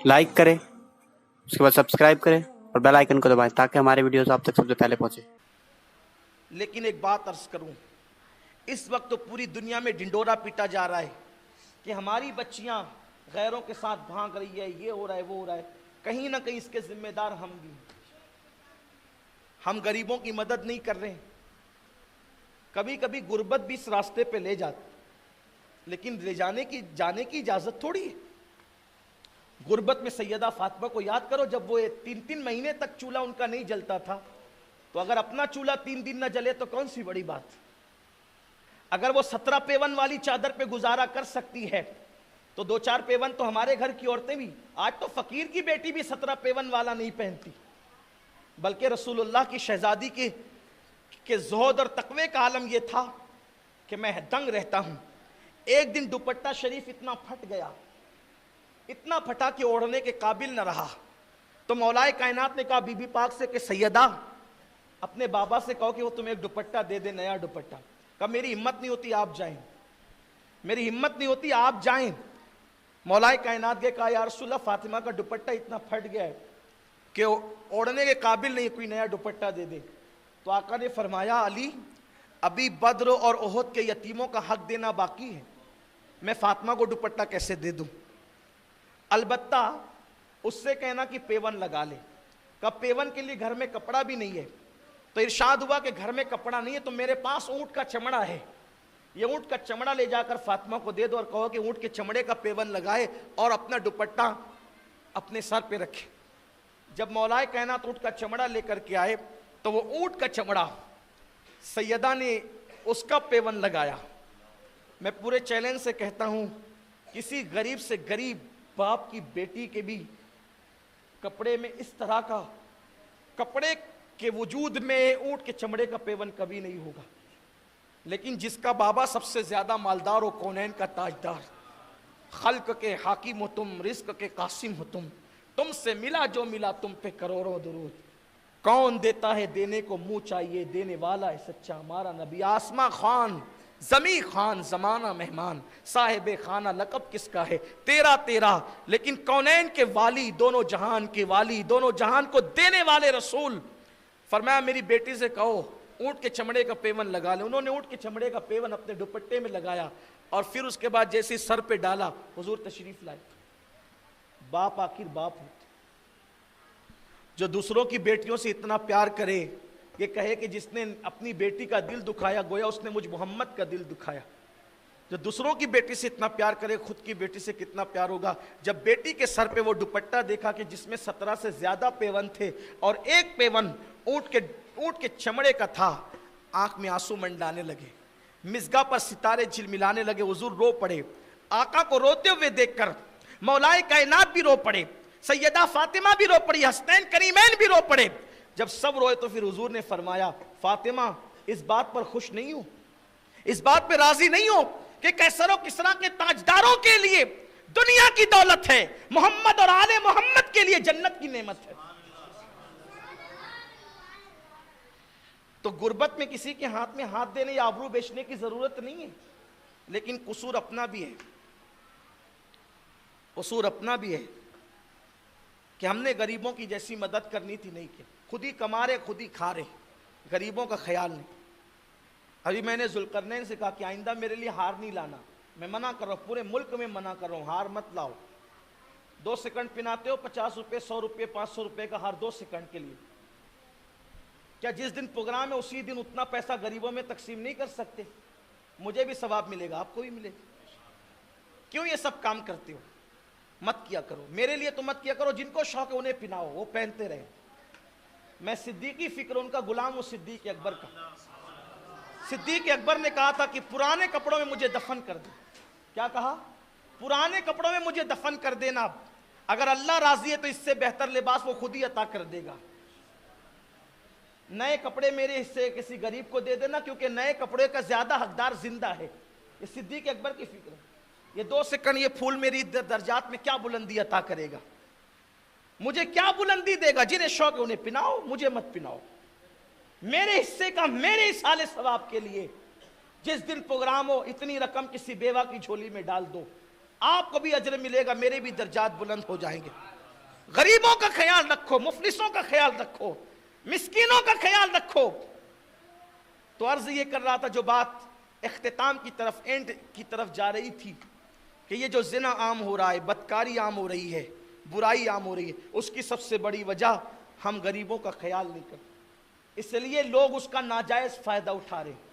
Like करें, उसके बाद सब्सक्राइब करें और बेल आइकन को दबाएं ताकि हमारे वीडियोस आप तक सबसे पहले पहुंचे। लेकिन एक बात अर्ज करूं, इस वक्त तो पूरी दुनिया में ढिंडोरा पीटा जा रहा है कि हमारी बच्चियां गैरों के साथ भाग रही है, ये हो रहा है, वो हो रहा है। कहीं ना कहीं इसके जिम्मेदार हम भी। हम गरीबों की मदद नहीं कर रहे। कभी कभी गुर्बत भी इस रास्ते पे ले जाती, लेकिन ले जाने की इजाजत थोड़ी है। गुर्बत में सैयदा फातिमा को याद करो, जब वो 3-3 महीने तक चूल्हा उनका नहीं जलता था, तो अगर अपना चूल्हा 3 दिन न जले तो कौन सी बड़ी बात। अगर वो 17 पेवन वाली चादर पे गुजारा कर सकती है तो 2-4 पेवन तो हमारे घर की औरतें भी। आज तो फकीर की बेटी भी 17 पेवन वाला नहीं पहनती, बल्कि रसूलुल्लाह की शहजादी के ज़ुहद और तकवे का आलम यह था कि मैं दंग रहता हूं। एक दिन दुपट्टा शरीफ इतना फट गया, इतना फटा कि ओढ़ने के काबिल न रहा। तो मौलाए कायनात ने कहा बीबी पाक से कि सैयदा, अपने बाबा से कहो कि वो तुम्हें एक दुपट्टा दे दे, नया दुपट्टा। कहा मेरी हिम्मत नहीं होती, आप जाएं, मेरी हिम्मत नहीं होती, आप जाएं। मौलाए कायनात के कहा या रसूलल्लाह, फातिमा का दुपट्टा इतना फट गया है कि ओढ़ने के काबिल नहीं, कोई नया दुपट्टा दे दे। तो आका ने फरमाया अली, अभी बद्र और ओहद के यतीमों का हक देना बाकी है, मैं फातिमा को दुपट्टा कैसे दे दूं। अलबत्ता उससे कहना कि पेवन लगा ले। कब पेवन के लिए घर में कपड़ा भी नहीं है। तो इरशाद हुआ कि घर में कपड़ा नहीं है तो मेरे पास ऊंट का चमड़ा है, ये ऊंट का चमड़ा ले जाकर फातिमा को दे दो और कहो कि ऊंट के चमड़े का पेवन लगाए और अपना दुपट्टा अपने सर पे रखे। जब मौलाए कायनात ऊंट का चमड़ा लेकर के आए तो वो ऊंट का चमड़ा सैयदा ने उसका पेवन लगाया। मैं पूरे चैलेंज से कहता हूं, किसी गरीब से गरीब बाप की बेटी के भी कपड़े में इस तरह का, कपड़े के वजूद में ऊंट के चमड़े का पेवन कभी नहीं होगा। लेकिन जिसका बाबा सबसे ज्यादा मालदार हो, कौनैन का ताजदार, खल्क के हाकिम हो तुम, रिस्क के कासिम हो तुमसे मिला जो मिला तुम पे करोड़ों दुरूद। कौन देता है देने को मुंह चाहिए, देने वाला है सच्चा हमारा नबी। आसमां खान जमी खान जमाना मेहमान, साहिब खाना लकब किसका है, तेरा तेरा। लेकिन कौनैन के वाली, दोनों जहान के वाली, दोनों जहान को देने वाले रसूल। फरमाया मेरी बेटी से कहो ऊंट के चमड़े का पेवन लगा ले। उन्होंने ऊंट के चमड़े का पेवन अपने दुपट्टे में लगाया और फिर उसके बाद जैसे सर पे डाला, हुजूर तशरीफ लाए। बाप आखिर बाप होते, जो दूसरों की बेटियों से इतना प्यार करे, ये कहे कि जिसने अपनी बेटी का दिल दुखाया गोया उसने मुझ मोहम्मद का दिल दुखाया। जो दूसरों की बेटी से इतना प्यार करे, खुद की बेटी से कितना प्यार होगा। जब बेटी के सर पे वो दुपट्टा देखा कि जिसमें 17 से ज्यादा पेवन थे और एक पेवन ऊंट के चमड़े का था, आंख में आंसू मंडलाने लगे, मिज़गा पर सितारे झिलमिलाने लगे। हुजूर रो पड़े। आका को रोते हुए देखकर मौलाए कायनात भी रो पड़े, सैयदा फातिमा भी रो पड़ी, हसनैन करीमैन भी रो पड़े। जब सब रोए तो फिर हुजूर ने फरमाया फातिमा, इस बात पर खुश नहीं हो, इस बात पे राजी नहीं हो कि कैसर और किसरा के ताजदारों के लिए दुनिया की दौलत है, मोहम्मद और आले मोहम्मद के लिए जन्नत की नेमत है। तो गुर्बत में किसी के हाथ में हाथ देने या आबरू बेचने की जरूरत नहीं है। लेकिन कसूर अपना भी है, कसूर अपना भी है कि हमने गरीबों की जैसी मदद करनी थी नहीं की। खुद ही कमा रहे, खुद ही खा रहे, गरीबों का ख्याल नहीं। अभी मैंने जुल्करनैन से कहा कि आइंदा मेरे लिए हार नहीं लाना, मैं मना कर रहा हूं, पूरे मुल्क में मना कर रहा हूं, हार मत लाओ। 2 सेकंड पिनाते हो, 50 रुपये, 100 रुपये, 500 रुपये का हार 2 सेकंड के लिए। क्या जिस दिन प्रोग्राम है उसी दिन उतना पैसा गरीबों में तकसीम नहीं कर सकते? मुझे भी सवाब मिलेगा, आपको भी मिलेगा। क्यों ये सब काम करते हो? मत किया करो, मेरे लिए तो मत किया करो। जिनको शौक है उन्हें पिनाओ, वो पहनते रहे। मैं सिद्दीकी फिक्र उनका गुलाम हूं, सिद्दीक अकबर का। सिद्दीक अकबर ने कहा था कि पुराने कपड़ों में मुझे दफन कर दे। क्या कहा? पुराने कपड़ों में मुझे दफन कर देना, अगर अल्लाह राजी है तो इससे बेहतर लिबास वो खुद ही अता कर देगा। नए कपड़े मेरे हिस्से किसी गरीब को दे देना, क्योंकि नए कपड़े का ज्यादा हकदार जिंदा है। ये सिद्दीक अकबर की फिक्र है। ये 2 सेकंड ये फूल मेरी दर्जात में क्या बुलंदी अता करेगा, मुझे क्या बुलंदी देगा? जिन्हें शौक है उन्हें पिनाओ, मुझे मत पिनाओ। मेरे हिस्से का, मेरे इसाले सवाब के लिए जिस दिन प्रोग्राम हो इतनी रकम किसी बेवा की झोली में डाल दो, आपको भी अजर मिलेगा, मेरे भी दर्जात बुलंद हो जाएंगे। غریبوں کا خیال رکھو، مفلسوں کا خیال رکھو، مسکینوں کا خیال رکھو۔ تو عرض یہ کر رہا تھا، جو بات اختتام کی طرف، اینڈ کی طرف جا رہی تھی، کہ یہ جو زنا عام ہو رہا ہے، بدکاری عام ہو رہی ہے، برائی عام ہو رہی ہے، اس کی سب سے بڑی وجہ ہم غریبوں کا خیال نہیں کرتے، اس لیے لوگ اس کا ناجائز فائدہ اٹھا رہے ہیں۔